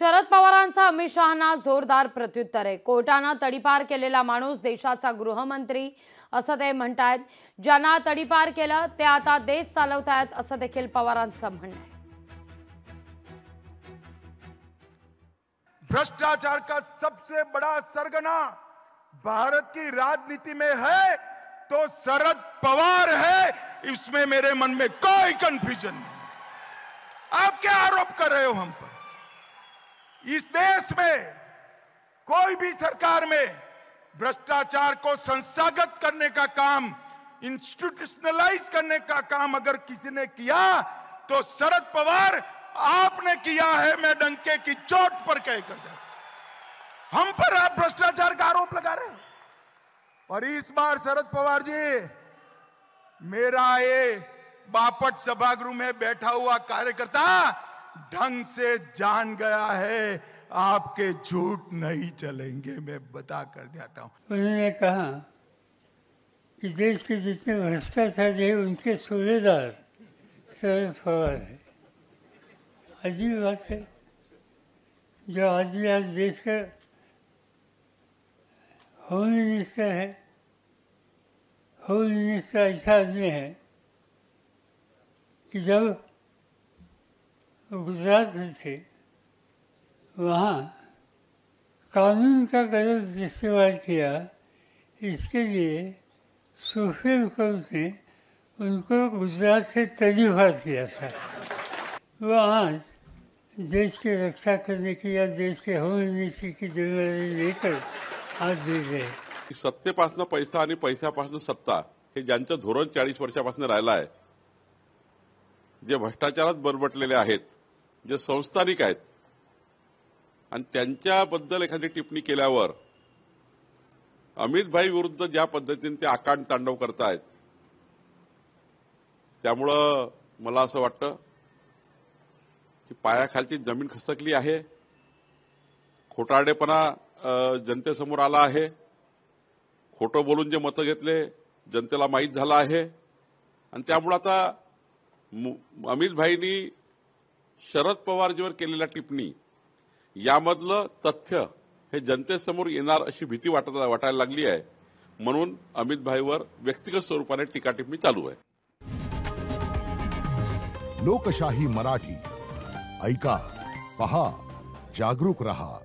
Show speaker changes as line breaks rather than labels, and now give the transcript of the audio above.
शरद पवारांचा अमित शहांना जोरदार प्रत्युत्तर आहे। कोर्टाने तडीपार केलेला माणूस देशाचा गृहमंत्री असं ते म्हणतात। ज्यांना तडीपार केलं ते आता देश चालवतायत असं देखील पवारांचं म्हणणं आहे।
भ्रष्टाचार का सबसे बड़ा सरगना भारत की राजनीति में है तो शरद पवार है, इसमें मेरे मन में कोई कंफ्यूजन नहीं। आप क्या आरोप कर रहे हो हम पर? इस देश में कोई भी सरकार में भ्रष्टाचार को संस्थागत करने का काम, इंस्टीट्यूशनलाइज करने का काम अगर किसी ने किया तो शरद पवार आपने किया है। मैं डंके की चोट पर कह कर दे, हम पर आप भ्रष्टाचार का आरोप लगा रहे हैं। और इस बार शरद पवार जी, मेरा ये बापट सभागृह में बैठा हुआ कार्यकर्ता ढंग से जान गया है, आपके झूठ नहीं चलेंगे, मैं बता कर जाता हूं।
उन्होंने कहा कि देश के जितने भ्रष्टाचारी है उनके सूबेदार शरद पवार है। अजीब बात है, जो आदमी आज देश का होम मिनिस्टर है, होम मिनिस्टर ऐसा आदमी है कि जब गुजरात में थे वहाँ कानून का गलत इस्तेमाल किया, इसके लिए सुप्रीम कोर्ट ने उनको गुजरात से तदीपार किया था। वो आज देश की रक्षा करने की या देश के होम मिनिस्ट्री की जिम्मेदारी लेकर आज दे गए।
सत्तेपासून पैसा आणि पैशापासून सत्ता हे ज्यांचं धोरण 40 वर्षापासून राहिलं आहे, जे भ्रष्टाचारात बरबटलेले आहेत, जे संस्थानिक आहेत आणि त्यांच्याबद्दल एखादी टिप्पणी केल्यावर अमित भाई विरुद्ध ज्या पद्धतीने ते आकांड तांडव करतायत, त्यामुळं मला असं वाटतं की पायाखालची जमीन खसकली आहे, खोटारडेपणा जनतेसमोर आला आहे, खोटं बोलून जे मतं घेतले जनतेला माहीत झालं आहे आणि त्यामुळे आता अमित भाईंनी शरद पवारजीवर केलेल्या टिप्पणी यामधलं तथ्य हे जनतेसमोर येणार अशी भीती वाटायला लागली आहे। म्हणून अमित भाईवर व्यक्तिगत स्वरूपाने टीका टिप्पणी चालू आहे।
लोकशाही मराठी ऐका, पहा, जागरूक रहा।